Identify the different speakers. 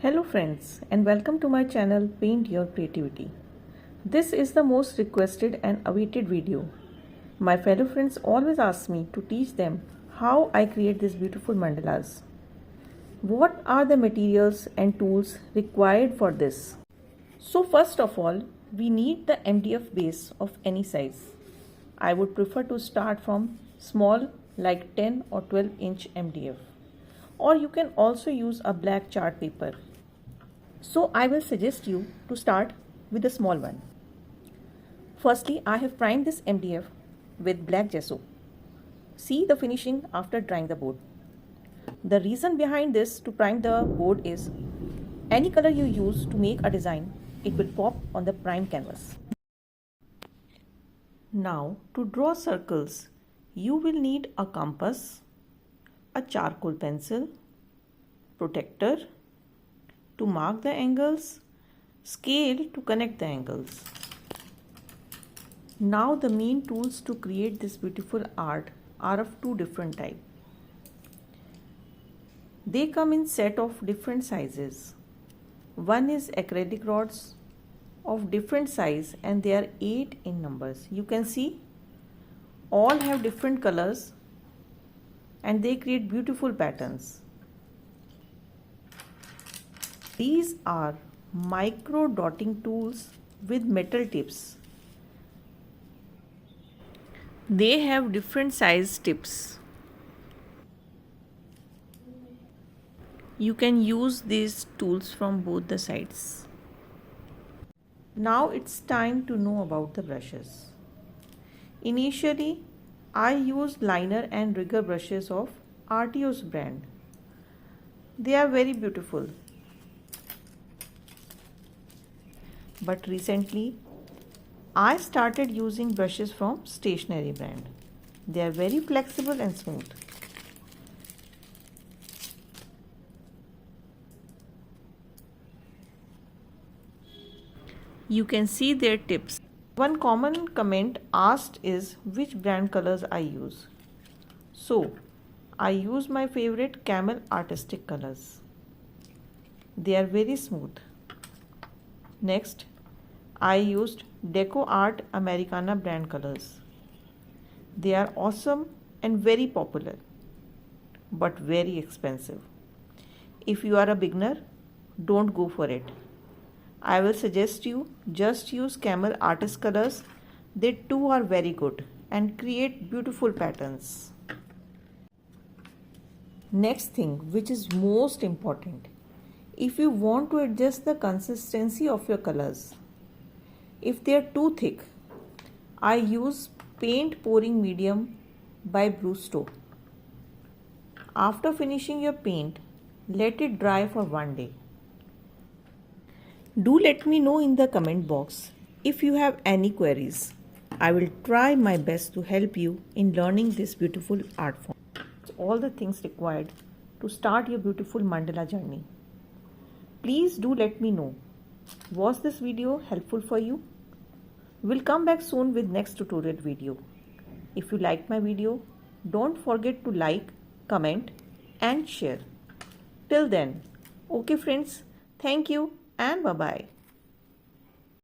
Speaker 1: Hello friends and welcome to my channel Paint Your Creativity. This is the most requested and awaited video. My fellow friends always ask me to teach them how I create these beautiful mandalas. What are the materials and tools required for this? So first of all, we need the MDF base of any size. I would prefer to start from small like 10 or 12-inch MDF. Or you can also use a black chart paper. So I will suggest you to start with a small one. Firstly, I have primed this MDF with black gesso. See the finishing after drying the board. The reason behind this to prime the board is any color you use to make a design, it will pop on the prime canvas. Now to draw circles, you will need a compass, a charcoal pencil, protector to mark the angles, scale to connect the angles. Now the main tools to create this beautiful art are of two different types. They come in set of different sizes. One is acrylic rods of different size and they are 8 in numbers. You can see all have different colors and they create beautiful patterns. These are micro dotting tools with metal tips. They have different size tips. You can use these tools from both the sides. Now it's time to know about the brushes. Initially, I used liner and rigger brushes of Artio's brand. They are very beautiful. But recently, I started using brushes from Stationery brand. They are very flexible and smooth. You can see their tips. One common comment asked is which brand colors I use. So, I use my favorite Camel Artistic colors. They are very smooth. Next, I used Deco Art Americana brand colors. They are awesome and very popular, but very expensive. If you are a beginner, don't go for it. I will suggest you just use Camel Artist colors. They too are very good and create beautiful patterns. Next thing, which is most important, if you want to adjust the consistency of your colors, if they are too thick, I use paint pouring medium by Brusto. After finishing your paint, let it dry for 1 day. Do let me know in the comment box if you have any queries. I will try my best to help you in learning this beautiful art form. It's all the things required to start your beautiful mandala journey. Please do let me know. Was this video helpful for you? We'll come back soon with next tutorial video. If you like my video, don't forget to like, comment and share. Till then, okay friends, thank you and bye-bye.